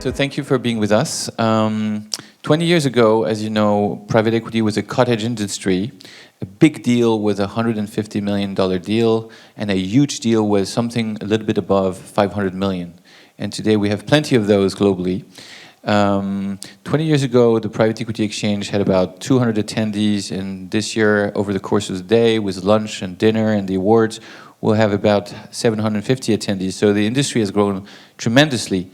So thank you for being with us. 20 years ago, as you know, private equity was a cottage industry. A big deal was a $150 million deal, and a huge deal was something a little bit above 500 million. And today we have plenty of those globally. 20 years ago, the private equity exchange had about 200 attendees, and this year, over the course of the day, with lunch and dinner and the awards, we'll have about 750 attendees. So the industry has grown tremendously.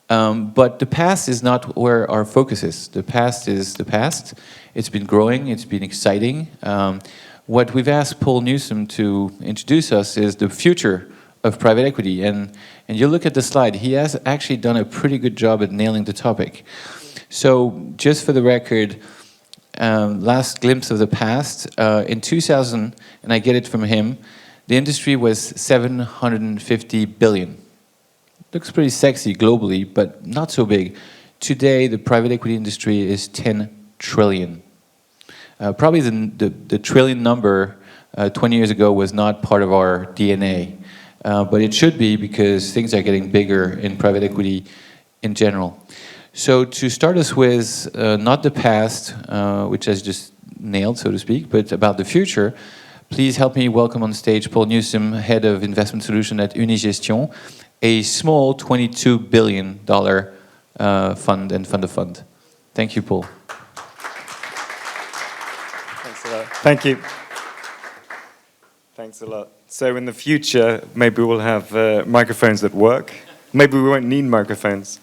But the past is not where our focus is. The past is the past. It's been growing, it's been exciting. What we've asked Paul Newsome to introduce us is the future of private equity. And you look at the slide, he has actually done a pretty good job at nailing the topic. So just for the record, last glimpse of the past, in 2000, and I get it from him, the industry was 750 billion. Looks pretty sexy globally, but not so big. Today, the private equity industry is 10 trillion. Probably the trillion number 20 years ago was not part of our DNA. But it should be, because things are getting bigger in private equity in general. So to start us with, not the past, which has just nailed, so to speak, but about the future, please help me welcome on stage Paul Newsome, Head of Investment Solution at Unigestion, a small $22 billion fund and fund of fund. Thank you, Paul. Thanks a lot. Thank you. Thanks a lot. So in the future, maybe we'll have microphones that work. Maybe we won't need microphones.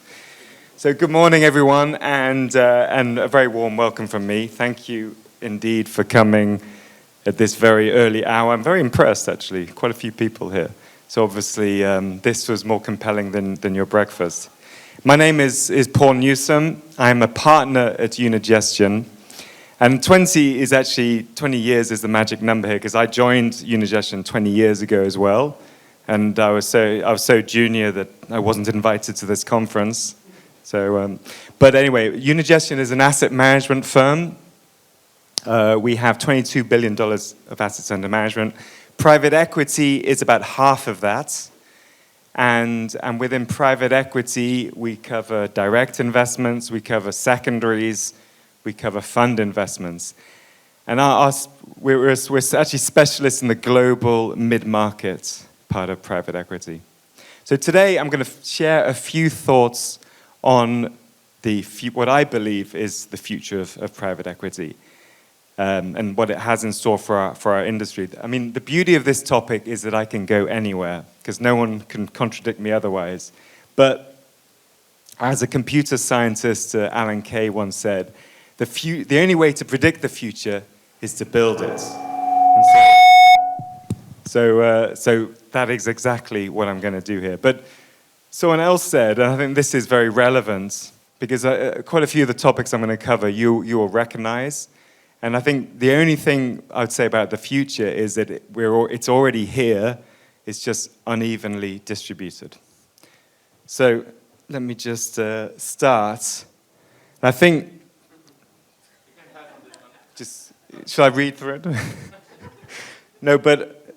So good morning, everyone, and a very warm welcome from me. Thank you indeed for coming at this very early hour. I'm very impressed, actually. Quite a few people here. So obviously, this was more compelling than your breakfast. My name is Paul Newsome. I'm a partner at Unigestion. And 20 years is the magic number here, because I joined Unigestion 20 years ago as well. And I was so junior that I wasn't invited to this conference. So, but anyway, Unigestion is an asset management firm. We have $22 billion of assets under management. Private equity is about half of that. And within private equity, we cover direct investments, we cover secondaries, we cover fund investments. And we're actually specialists in the global mid-market part of private equity. So today, I'm going to share a few thoughts on what I believe is the future of private equity. And what it has in store for our industry. I mean, the beauty of this topic is that I can go anywhere, because no one can contradict me otherwise. But as a computer scientist, Alan Kay once said, the only way to predict the future is to build it. And so that is exactly what I'm going to do here. But someone else said, and I think this is very relevant, because quite a few of the topics I'm going to cover you will recognize. And I think the only thing I would say about the future is that it's already here, it's just unevenly distributed. So let me just start. I think, should I read through it? No, but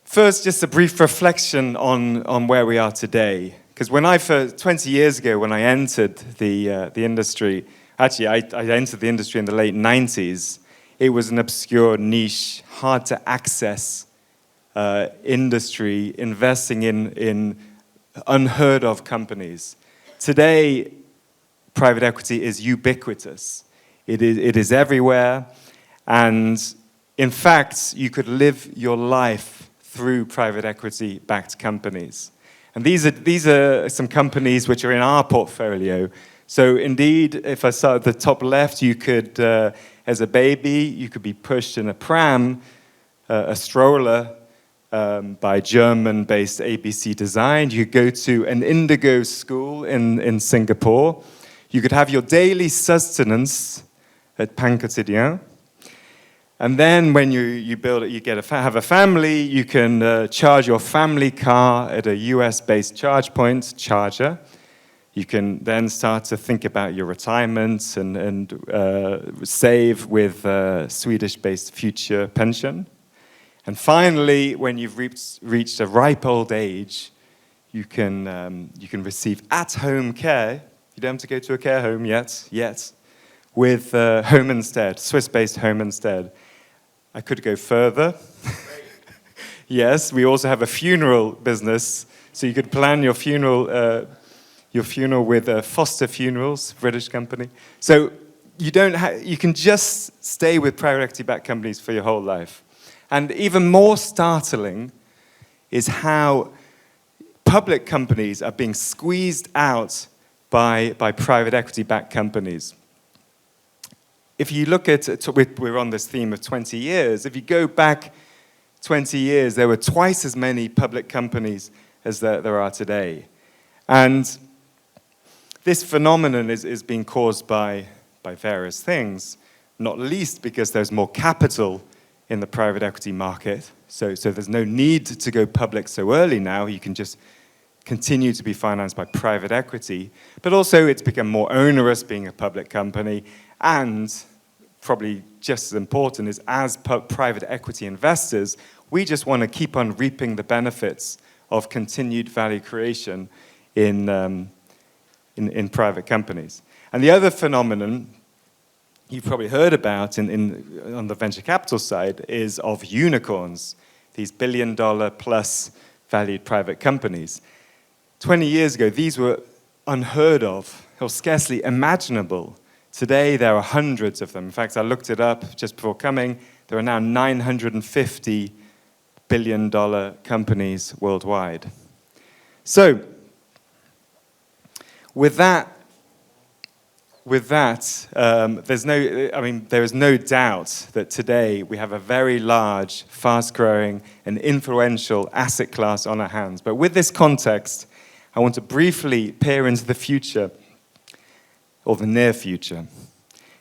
first, just a brief reflection on where we are today. Because 20 years ago, when I entered the industry, actually, I entered the industry in the late 90s. It was an obscure niche, hard to access industry, investing in unheard of companies. Today, private equity is ubiquitous. It is everywhere. And in fact, you could live your life through private equity-backed companies. And these are some companies which are in our portfolio. So indeed, if I start at the top left, you could, as a baby, you could be pushed in a pram, a stroller, by German-based ABC Design. You could go to an indigo school in Singapore. You could have your daily sustenance at Pain Quotidien. And then when you build it, have a family, you can charge your family car at a US-based charge point, charger. You can then start to think about your retirement and save with Swedish-based future pension. And finally, when you've reached a ripe old age, You can receive at-home care. You don't have to go to a care home yet, with Home Instead, Swiss-based Home Instead. I could go further. Yes, we also have a funeral business, so you could plan your funeral with Foster Funerals, British company. So you can just stay with private equity-backed companies for your whole life. And even more startling is how public companies are being squeezed out by private equity-backed companies. If you look at, we're on this theme of 20 years, if you go back 20 years, there were twice as many public companies as there are today. And this phenomenon is being caused by various things, not least because there's more capital in the private equity market. So there's no need to go public so early now. You can just continue to be financed by private equity. But also it's become more onerous being a public company. And probably just as important is, as private equity investors, we just want to keep on reaping the benefits of continued value creation in private companies. And the other phenomenon you've probably heard about on the venture capital side is of unicorns, these billion-dollar-plus valued private companies. 20 years ago, these were unheard of, or scarcely imaginable. Today, there are hundreds of them. In fact, I looked it up just before coming. There are now 950 billion-dollar companies worldwide. So, with that, there is no doubt that today we have a very large, fast-growing, and influential asset class on our hands. But with this context, I want to briefly peer into the future, or the near future,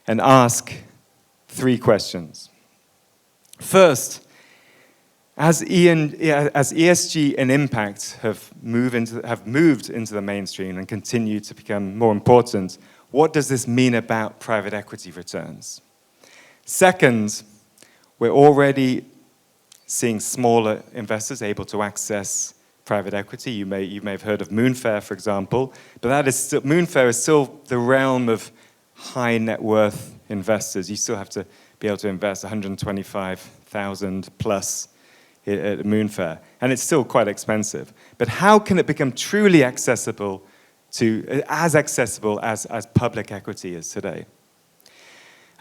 and ask 3 questions. First, as ESG and impact have moved into the mainstream and continue to become more important, what does this mean about private equity returns? Second, we're already seeing smaller investors able to access private equity. You may have heard of Moonfair, for example, but Moonfair is still the realm of high net worth investors. You still have to be able to invest 125,000 plus at Moonfair, and it's still quite expensive. But how can it become truly accessible as public equity is today?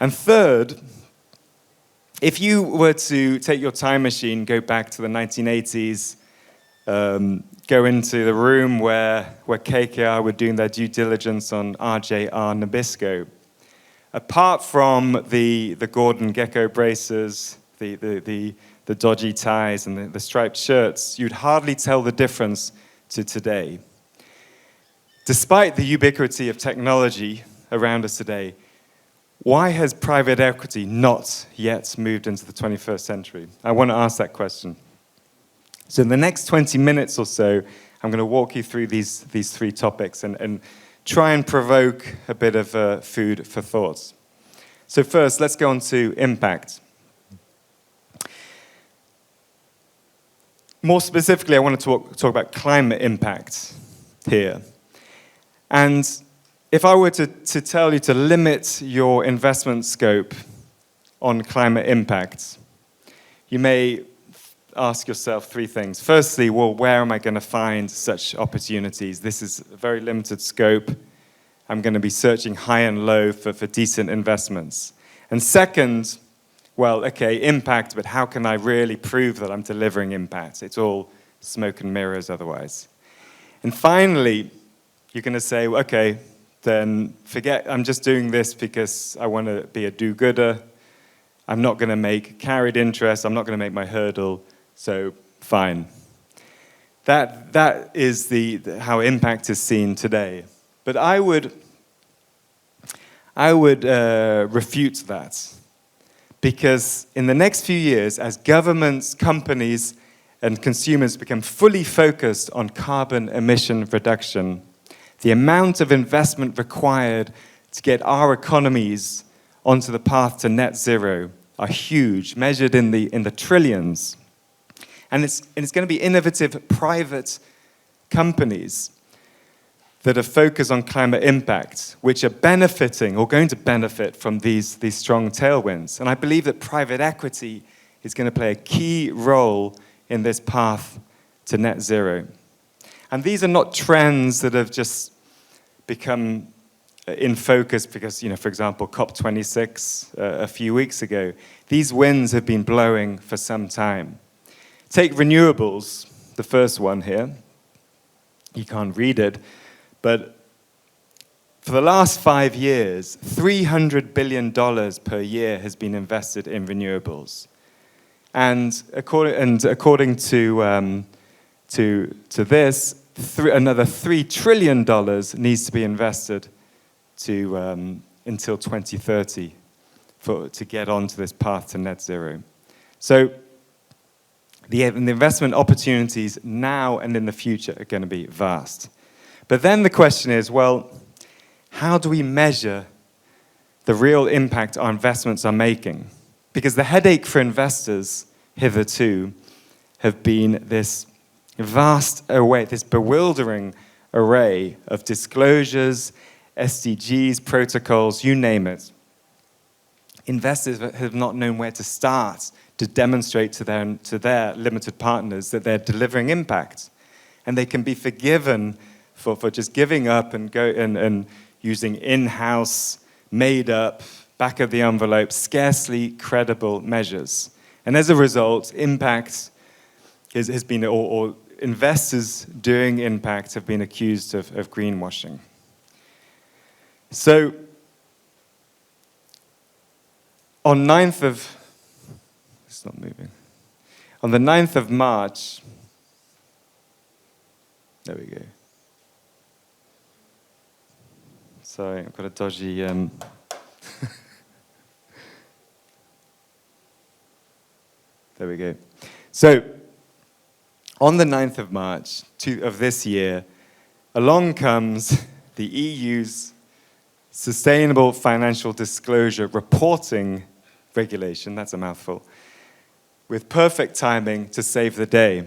And third, if you were to take your time machine, go back to the 1980s, go into the room where KKR were doing their due diligence on RJR Nabisco, apart from the Gordon Gekko braces, the dodgy ties, and the striped shirts, you'd hardly tell the difference to today. Despite the ubiquity of technology around us today, why has private equity not yet moved into the 21st century? I want to ask that question. So in the next 20 minutes or so, I'm going to walk you through these 3 topics and try and provoke a bit of food for thoughts. So first, let's go on to impact. More specifically, I want to talk about climate impact here. And if I were to tell you to limit your investment scope on climate impact, you may ask yourself 3 things. Firstly, well, where am I going to find such opportunities? This is a very limited scope. I'm going to be searching high and low for decent investments. And second, well, okay, impact, but how can I really prove that I'm delivering impact? It's all smoke and mirrors otherwise. And finally, you're going to say, okay, then forget, I'm just doing this because I want to be a do-gooder. I'm not going to make carried interest. I'm not going to make my hurdle. So fine. That is how impact is seen today. But I would refute that, because in the next few years, as governments, companies, and consumers become fully focused on carbon emission reduction, the amount of investment required to get our economies onto the path to net zero are huge, measured in the trillions. And it's going to be innovative private companies that are focused on climate impact, which are benefiting or going to benefit from these strong tailwinds. And I believe that private equity is going to play a key role in this path to net zero. And these are not trends that have just become in focus because, for example, COP26 a few weeks ago. These winds have been blowing for some time. Take renewables, the first one here. You can't read it, but for the last 5 years, $300 billion per year has been invested in renewables. And according to this, another $3 trillion needs to be invested until 2030 to get onto this path to net zero. So the investment opportunities now and in the future are going to be vast. But then the question is, well, how do we measure the real impact our investments are making? Because the headache for investors hitherto have been this vast array, this bewildering array of disclosures, SDGs, protocols, you name it. Investors have not known where to start to demonstrate to their limited partners that they're delivering impact. And they can be forgiven for just giving up and using in-house, made-up, back-of-the-envelope, scarcely credible measures. And as a result, impact has been, or investors doing impact have been accused of greenwashing. So, on the 9th of March, there we go. Sorry, I've got a dodgy... There we go. So, on the 9th of March of this year, along comes the EU's Sustainable Financial Disclosure Reporting Regulation, that's a mouthful, with perfect timing to save the day.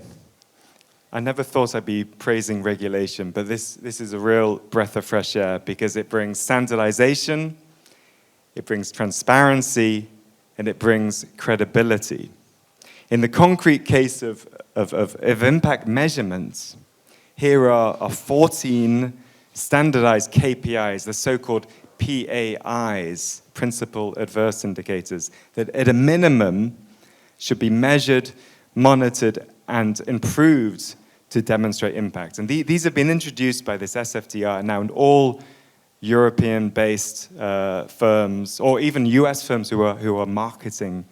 I never thought I'd be praising regulation, but this is a real breath of fresh air because it brings standardization, it brings transparency, and it brings credibility. In the concrete case of impact measurements, here are 14 standardized KPIs, the so-called PAIs, Principal Adverse Indicators, that at a minimum should be measured, monitored, and improved to demonstrate impact. And these have been introduced by this SFDR now in all European-based firms, or even US firms who are marketing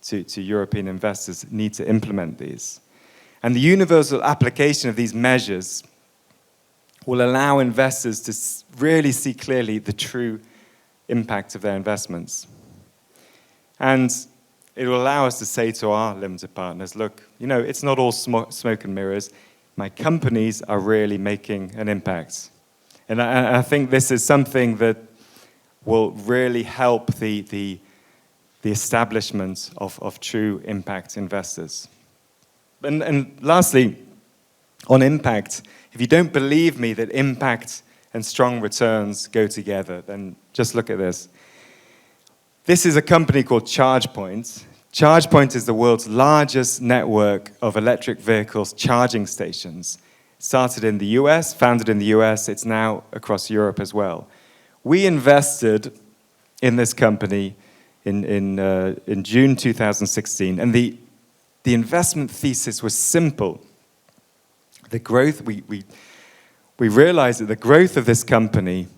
to European investors need to implement these. And the universal application of these measures will allow investors to really see clearly the true impact of their investments. And it will allow us to say to our limited partners, look, it's not all smoke and mirrors. My companies are really making an impact. And I think this is something that will really help the establishment of true impact investors. And lastly, on impact, if you don't believe me that impact and strong returns go together, then just look at this. This is a company called ChargePoint. ChargePoint is the world's largest network of electric vehicles charging stations. Started in the US, founded in the US, it's now across Europe as well. We invested in this company in June 2016, and the investment thesis was simple. The growth, we realized that the growth of this company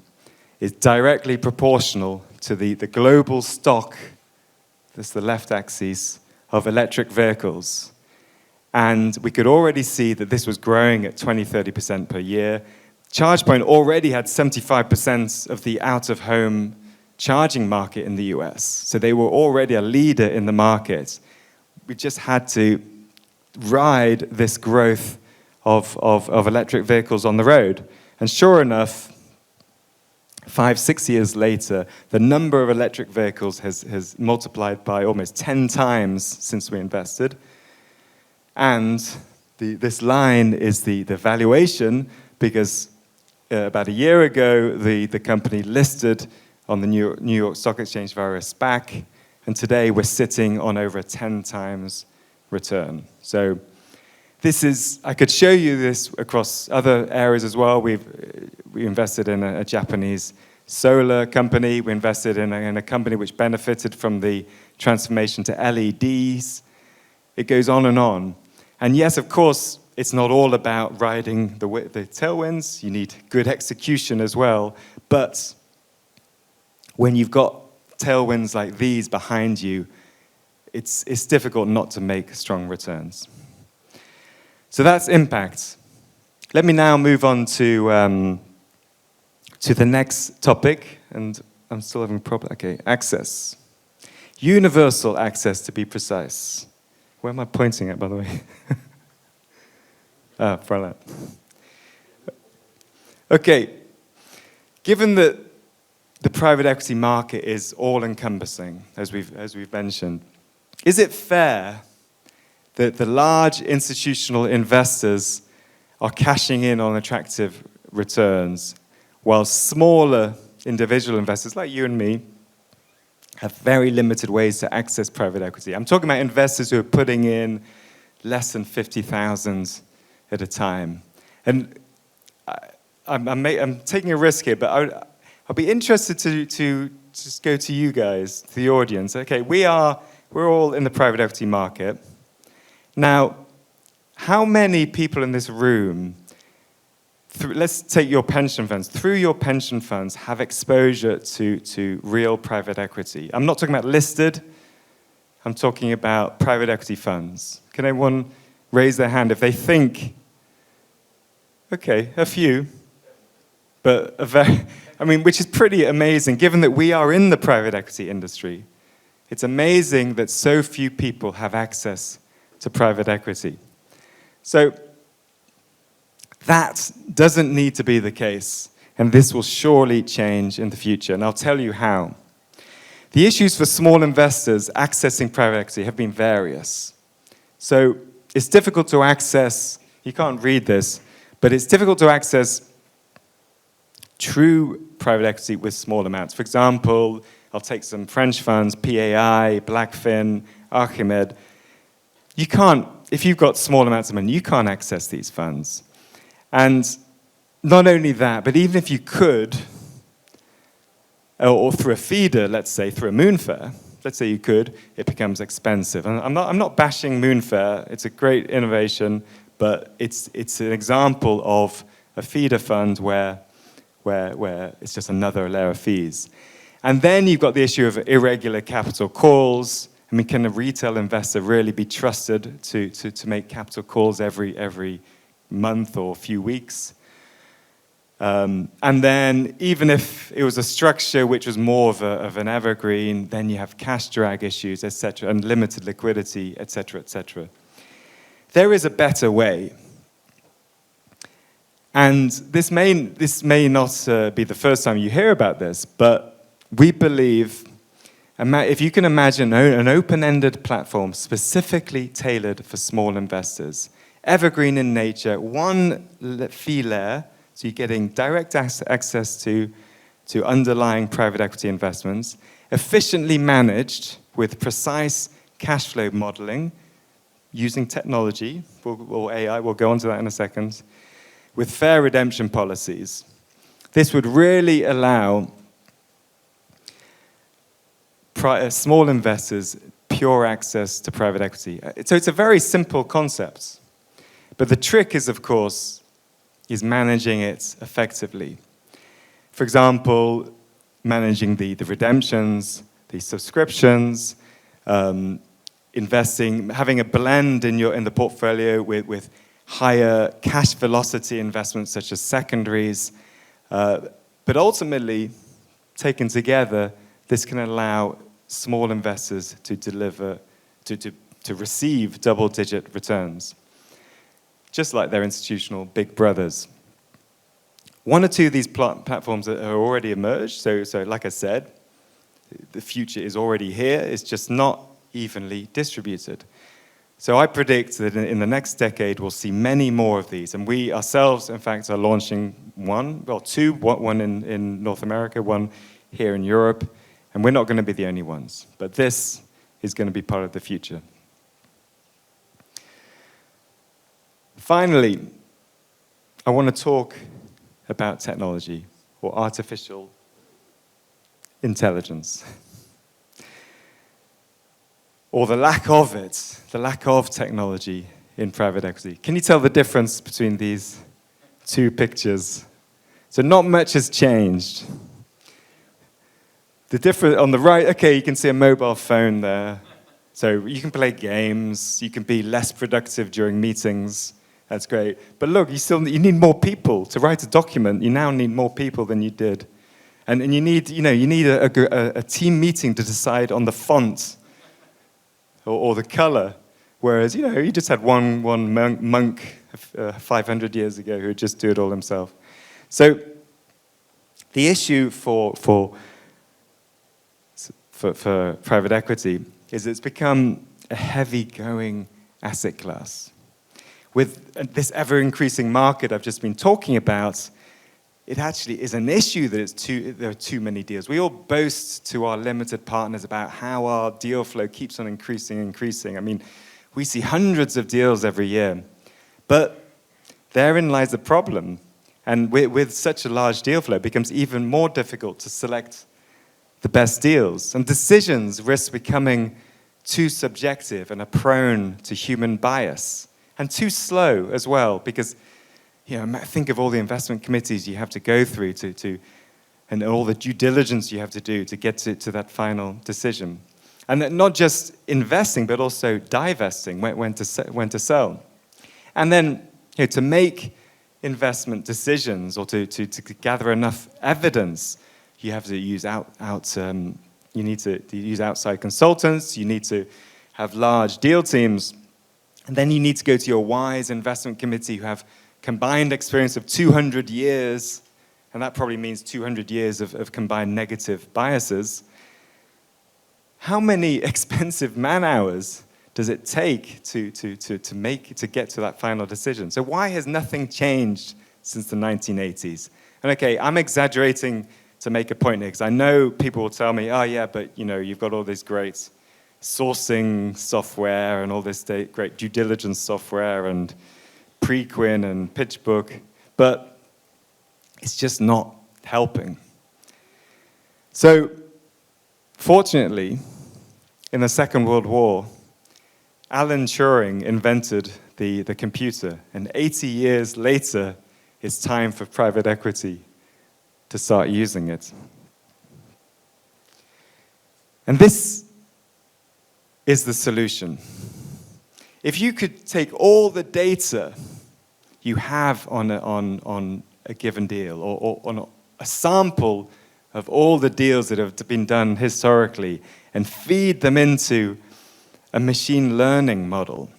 is directly proportional to the global stock, that's the left axis, of electric vehicles. And we could already see that this was growing at 20-30% per year. ChargePoint already had 75% of the out-of-home charging market in the US. So they were already a leader in the market. We just had to ride this growth of electric vehicles on the road. And sure enough, 5-6 years later, the number of electric vehicles has multiplied by almost 10 times since we invested. And this line is the valuation, because about a year ago, the company listed on the New York Stock Exchange via a SPAC, and today we're sitting on over a 10 times return. So this is, I could show you this across other areas as well. We invested in a Japanese solar company. We invested in a company which benefited from the transformation to LEDs. It goes on and on. And yes, of course, it's not all about riding the tailwinds. You need good execution as well. But when you've got tailwinds like these behind you, it's difficult not to make strong returns. So that's impact. Let me now move on to the next topic, and I'm still having a problem. Okay, access. Universal access, to be precise. Where am I pointing at, by the way? Brilliant. Okay, given that the private equity market is all-encompassing, as we've mentioned, is it fair that the large institutional investors are cashing in on attractive returns, while smaller individual investors like you and me have very limited ways to access private equity? I'm talking about investors who are putting in less than 50,000 at a time. And I'm taking a risk here, but I'll be interested to just go to you guys, to the audience. Okay, we're all in the private equity market. Now, how many people in this room, let's take your pension funds, through your pension funds have exposure to real private equity? I'm not talking about listed, I'm talking about private equity funds. Can anyone raise their hand if they think, okay, a few, but which is pretty amazing, given that we are in the private equity industry. It's amazing that so few people have access to private equity. So that doesn't need to be the case, and this will surely change in the future, and I'll tell you how. The issues for small investors accessing private equity have been various. So it's difficult to access, you can't read this, but it's difficult to access true private equity with small amounts. For example, I'll take some French funds, PAI, Blackfin, Archimed. You can't, if you've got small amounts of money, you can't access these funds. And not only that, but even if you could, or through a feeder, let's say, through a Moonfair, let's say you could, it becomes expensive. And I'm not bashing Moonfair, it's a great innovation, but it's an example of a feeder fund where it's just another layer of fees. And then you've got the issue of irregular capital calls. I mean, can a retail investor really be trusted to make capital calls every month or few weeks? And then even if it was a structure which was more of an evergreen, then you have cash drag issues, etc., and limited liquidity, etc., etc. There is a better way. And this may not be the first time you hear about this, but we believe, if you can imagine an open-ended platform specifically tailored for small investors, evergreen in nature, one fee layer, so you're getting direct access to underlying private equity investments, efficiently managed with precise cash flow modeling using technology, or AI, we'll go on to that in a second, with fair redemption policies. This would really allow small investors pure access to private equity. So it's a very simple concept. But the trick is, of course, is managing it effectively. For example, managing the redemptions, the subscriptions, investing, having a blend in the portfolio with higher cash velocity investments such as secondaries. But ultimately, taken together, this can allow small investors to deliver, to receive double-digit returns, just like their institutional big brothers. One or two of these platforms are already emerged, so like I said, the future is already here, it's just not evenly distributed. So I predict that in the next decade, we'll see many more of these. And we ourselves, in fact, are launching two, one in North America, one here in Europe. And we're not going to be the only ones. But this is going to be part of the future. Finally, I want to talk about technology, or artificial intelligence. Or the lack of it, the lack of technology in private equity. Can you tell the difference between these two pictures? So not much has changed. The difference on the right, okay, you can see a mobile phone there. So you can play games, you can be less productive during meetings. That's great. But look, you need more people to write a document. You now need more people than you did. And you need a team meeting to decide on the font or the color, whereas you just had one monk 500 years ago who would just do it all himself. So the issue for private equity is it's become a heavy-going asset class. With this ever-increasing market I've just been talking about, it actually is an issue that there are too many deals. We all boast to our limited partners about how our deal flow keeps on increasing. I mean, we see hundreds of deals every year. But therein lies the problem. And with such a large deal flow, it becomes even more difficult to select the best deals. And decisions risk becoming too subjective and are prone to human bias. And too slow as well, because think of all the investment committees you have to go through and all the due diligence you have to do to get to that final decision. And not just investing, but also divesting, when to sell. And then to make investment decisions or to gather enough evidence, you have to use you need to use outside consultants, you need to have large deal teams, and then you need to go to your wise investment committee who have combined experience of 200 years, and that probably means 200 years of combined negative biases. How many expensive man-hours does it take to get to that final decision? So why has nothing changed since the 1980s? And okay, I'm exaggerating to make a point here, because I know people will tell me, oh yeah, but you've got all this great sourcing software and all this great due diligence software and Preqin and PitchBook, but it's just not helping. So, fortunately, in the Second World War, Alan Turing invented the computer, and 80 years later, it's time for private equity to start using it. And this is the solution. If you could take all the data you have on a given deal, or on a sample of all the deals that have been done historically, and feed them into a machine learning model,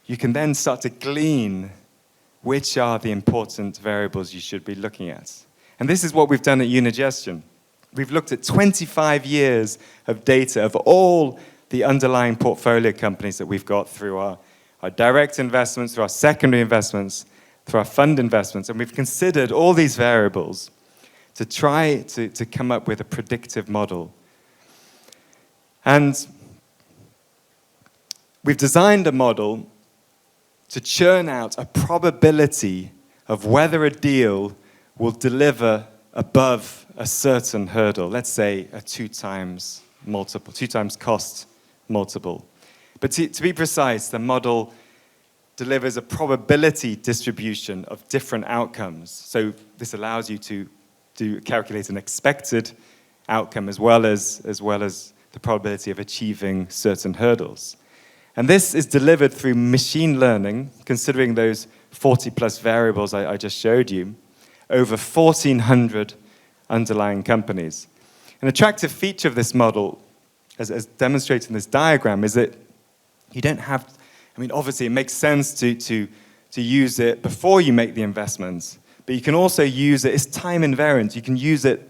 you can then start to glean which are the important variables you should be looking at. And this is what we've done at Unigestion. We've looked at 25 years of data of all the underlying portfolio companies that we've got through our direct investments, through our secondary investments, through our fund investments, and we've considered all these variables to try to come up with a predictive model. And we've designed a model to churn out a probability of whether a deal will deliver above a certain hurdle, let's say a 2 times multiple, 2 times cost multiple. But to be precise, the model delivers a probability distribution of different outcomes. So this allows you to calculate an expected outcome as well as the probability of achieving certain hurdles. And this is delivered through machine learning, considering those 40-plus variables I just showed you, over 1,400 underlying companies. An attractive feature of this model, as demonstrated in this diagram, is that you don't have, obviously it makes sense to use it before you make the investments, but you can also use it, it's time invariant, you can use it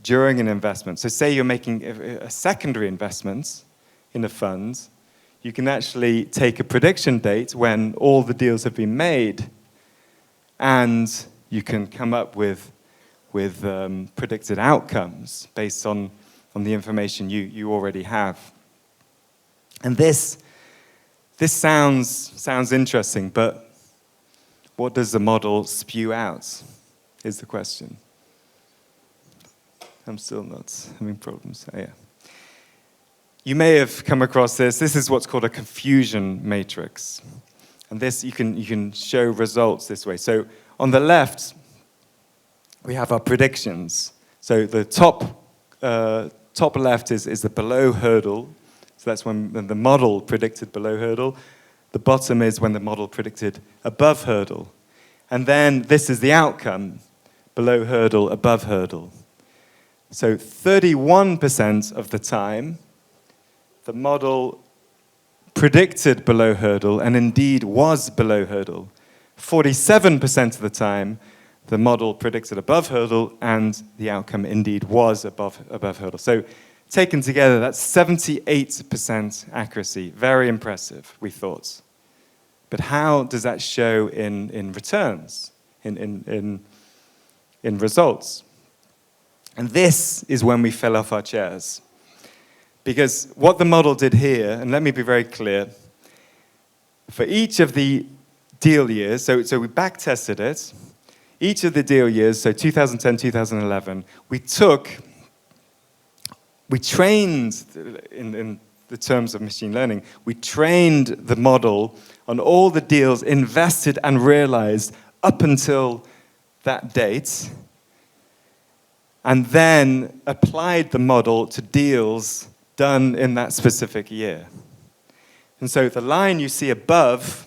during an investment. So say you're making a secondary investment in a fund, you can actually take a prediction date when all the deals have been made, and you can come up with predicted outcomes based on the information you already have. And this sounds interesting, but what does the model spew out, is the question. I'm still not having problems. Oh, yeah. You may have come across this. This is what's called a confusion matrix. And this, you can show results this way. So on the left, we have our predictions. So the top left is the below hurdle. So that's when the model predicted below hurdle. The bottom is when the model predicted above hurdle. And then this is the outcome, below hurdle, above hurdle. So 31% of the time, the model predicted below hurdle and indeed was below hurdle. 47% of the time, the model predicted above hurdle and the outcome indeed was above hurdle. So taken together, that's 78% accuracy. Very impressive, we thought. But how does that show in returns, in results? And this is when we fell off our chairs. Because what the model did here, and let me be very clear, for each of the deal years, so we back-tested it, each of the deal years, so 2010, 2011, we trained, in the terms of machine learning, we trained the model on all the deals invested and realized up until that date, and then applied the model to deals done in that specific year. And so the line you see above,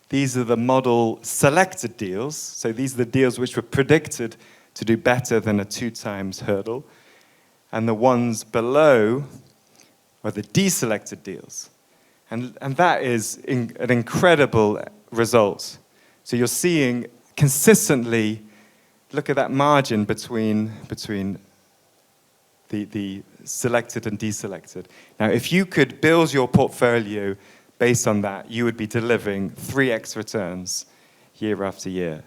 these are the model selected deals. So these are the deals which were predicted to do better than a 2 times hurdle. And the ones below are the deselected deals. And that is an incredible result. So you're seeing consistently, look at that margin between the selected and deselected. Now, if you could build your portfolio based on that, you would be delivering 3x returns year after year.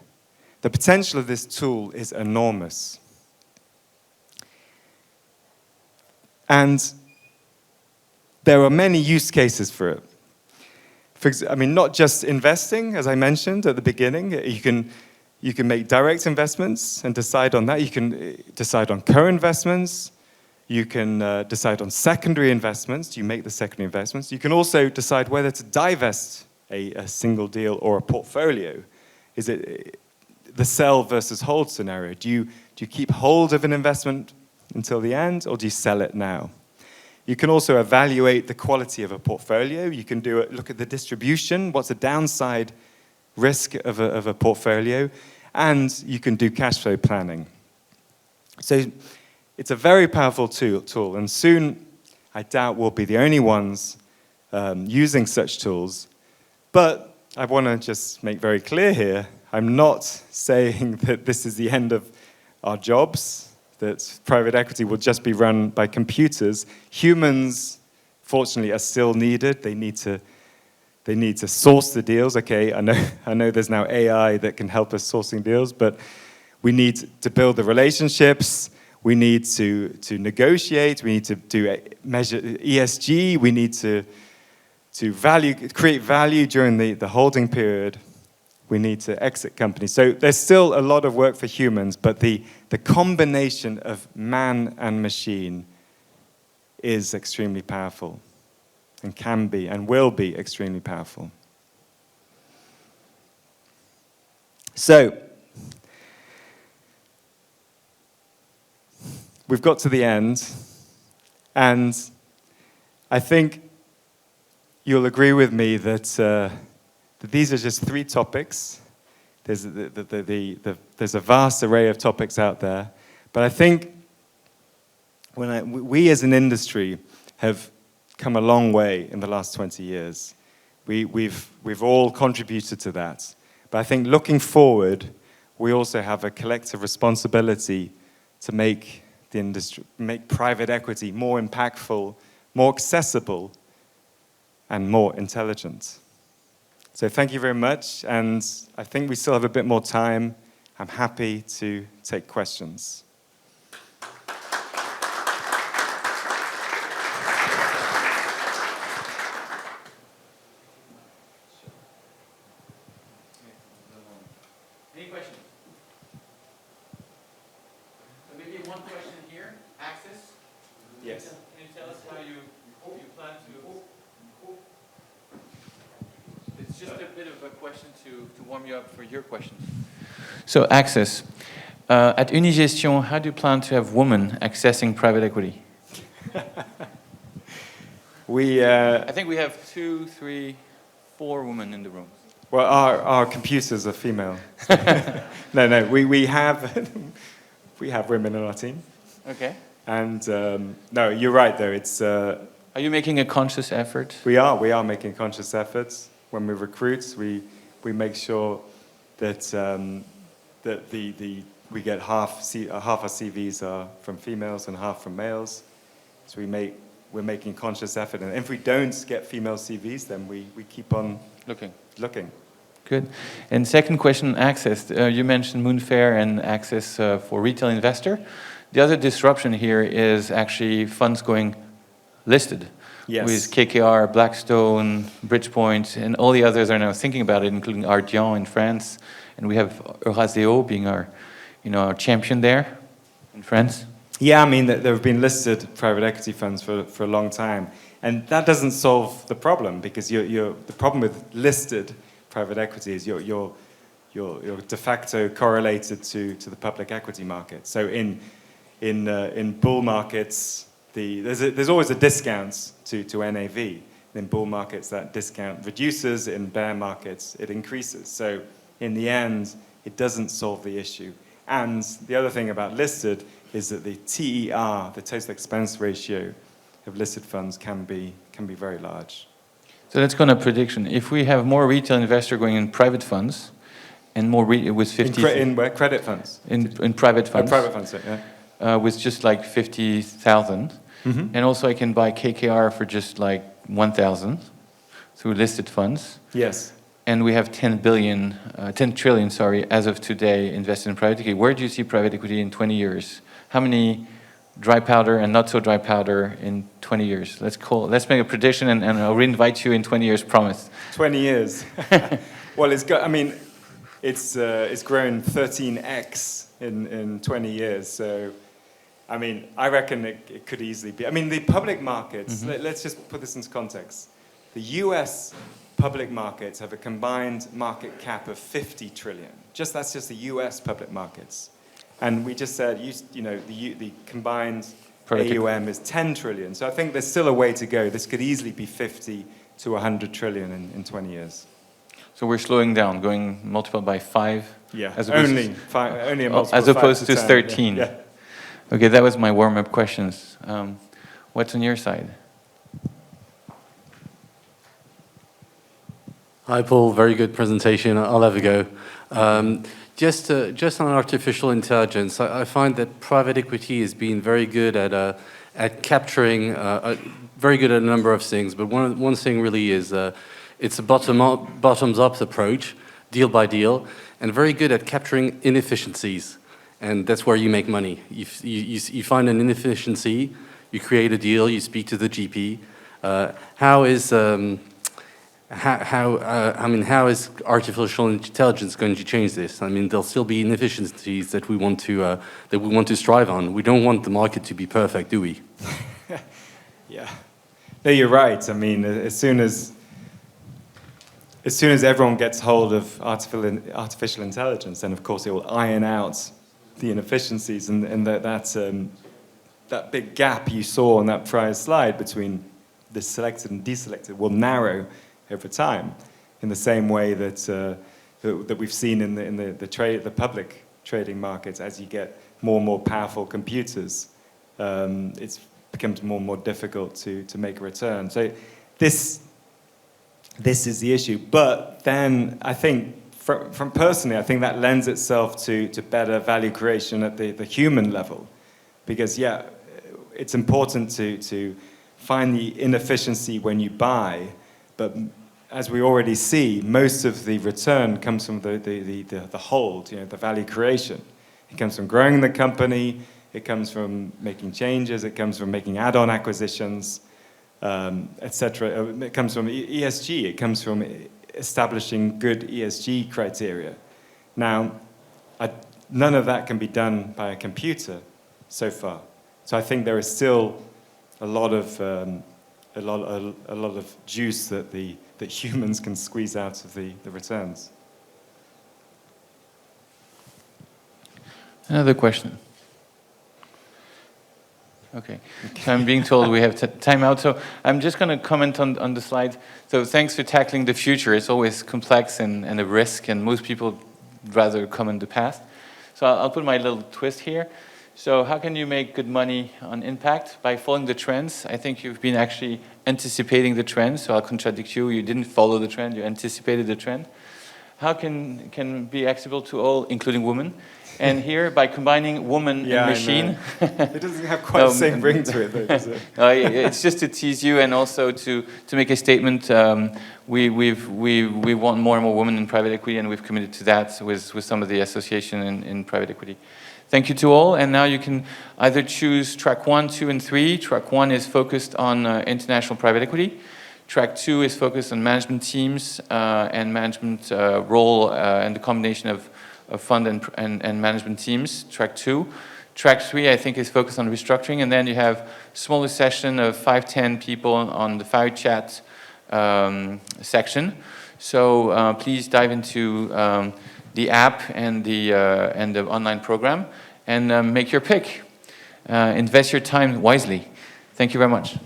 The potential of this tool is enormous. And there are many use cases for it. Not just investing, as I mentioned at the beginning. You can make direct investments and decide on that. You can decide on co-investments. You can decide on secondary investments. Do you make the secondary investments? You can also decide whether to divest a single deal or a portfolio. Is it the sell versus hold scenario? Do you keep hold of an investment until the end, or do you sell it now? You can also evaluate the quality of a portfolio. You can look at the distribution. What's the downside risk of a portfolio? And you can do cash flow planning. So it's a very powerful tool, and soon, I doubt we'll be the only ones using such tools. But I want to just make very clear here, I'm not saying that this is the end of our jobs, that private equity will just be run by computers. Humans, fortunately, are still needed. They need to source the deals. Okay, I know there's now AI that can help us sourcing deals, but we need to build the relationships. We need to negotiate. We need to measure ESG. We need to create value during the holding period. We need to exit companies. So there's still a lot of work for humans, but the combination of man and machine is extremely powerful, and can be and will be extremely powerful. So we've got to the end, and I think you'll agree with me that these are just 3 topics. There's a vast array of topics out there, but I think we as an industry have come a long way in the last 20 years. We've all contributed to that, but I think looking forward, we also have a collective responsibility to make the industry, make private equity more impactful, more accessible, and more intelligent. So thank you very much, and I think we still have a bit more time. I'm happy to take questions. Any questions? So maybe one question here, access. Yes. Can you tell us how you plan to... It's just a bit of a question to warm you up for your questions. So access. At Unigestion, how do you plan to have women accessing private equity? I think we have 2, 3, 4 women in the room. Well, our computers are female. No, we have women on our team. Okay. And no, you're right though. It's. Are you making a conscious effort? We are making conscious efforts. When we recruit, we make sure that we get half our CVs are from females and half from males. So we're making conscious effort, and if we don't get female CVs, then we keep on looking. Good. And second question, access. You mentioned Moonfair and access for retail investor. The other disruption here is actually funds going listed. Yes. With KKR, Blackstone, Bridgepoint, and all the others are now thinking about it, including Ardian in France. And we have Eurazeo being our champion there in France. Yeah, I mean, there have been listed private equity funds for a long time. And that doesn't solve the problem, because the problem with listed private equity is you're de facto correlated to the public equity market. So in bull markets, there's always a discount to NAV. In bull markets, that discount reduces. In bear markets, it increases. So in the end, it doesn't solve the issue. And the other thing about listed is that the TER, the total expense ratio of listed funds, can be very large. So let's go on a prediction. If we have more retail investor going in private funds, and more with 50... In where? Credit funds? In private funds. Private funds, yeah. With just like 50,000. Mm-hmm. And also I can buy KKR for just like 1,000 through listed funds. Yes. And we have 10 trillion, as of today invested in private equity. Where do you see private equity in 20 years? How many dry powder and not so dry powder in 20 years? Let's make a prediction, and I'll re-invite you in 20 years, promise. 20 years. Well, it's grown 13x in 20 years. So, I mean, I reckon it could easily be. I mean, the public markets, mm-hmm. Let's just put this into context. The US public markets have a combined market cap of 50 trillion. That's just the US public markets. And we just said, the combined AUM is 10 trillion. So I think there's still a way to go. This could easily be 50 to 100 trillion in 20 years. So we're slowing down, going multiplied by 5? Yeah, only a multiple as opposed to 10, 13. Yeah. Okay, that was my warm-up questions. What's on your side? Hi, Paul. Very good presentation. I'll have a go. Just on artificial intelligence, I find that private equity has been very good at capturing, very good at a number of things. But one thing really is it's a bottoms-up approach, deal by deal, and very good at capturing inefficiencies. And that's where you make money. You find an inefficiency, you create a deal, you speak to the GP. How is artificial intelligence going to change this? I mean, there'll still be inefficiencies that we want to strive on. We don't want the market to be perfect, do we? Yeah. No, you're right. I mean, as soon as everyone gets hold of artificial intelligence, then of course it will iron out the inefficiencies, and that big gap you saw on that prior slide between the selected and deselected will narrow over time, in the same way that we've seen in the public trading markets. As you get more and more powerful computers, it becomes more and more difficult to make a return. So this is the issue. But then I think, from personally, I think that lends itself to better value creation at the human level, because it's important to find the inefficiency when you buy, But as we already see, most of the return comes from the hold, the value creation. It comes from growing the company, it comes from making changes, it comes from making add-on acquisitions, etc. It comes from ESG, it comes from establishing good ESG criteria. Now, none of that can be done by a computer so far. So I think there is still a lot of juice that humans can squeeze out of the returns. Another question. Okay, so I'm being told we have time out, so I'm just going to comment on the slide. So thanks for tackling the future. It's always complex and a risk, and most people rather comment the past. So I'll put my little twist here. So how can you make good money on impact? By following the trends. I think you've been actually anticipating the trend, so I'll contradict you. You didn't follow the trend, you anticipated the trend. How can be accessible to all, including women? And here, by combining woman and machine. It doesn't have quite the same ring to it, though, does it? It's just to tease you and also to make a statement. We want more and more women in private equity, and we've committed to that with some of the association in private equity. Thank you to all, and now you can either choose track 1, 2, and 3. Track 1 is focused on international private equity. Track 2 is focused on management teams and management role and the combination of fund and management teams, track 2. Track 3, I think, is focused on restructuring, and then you have smaller session of 5-10 people on the fire chat section. So please dive into the app and the online program and make your pick. Invest your time wisely. Thank you very much.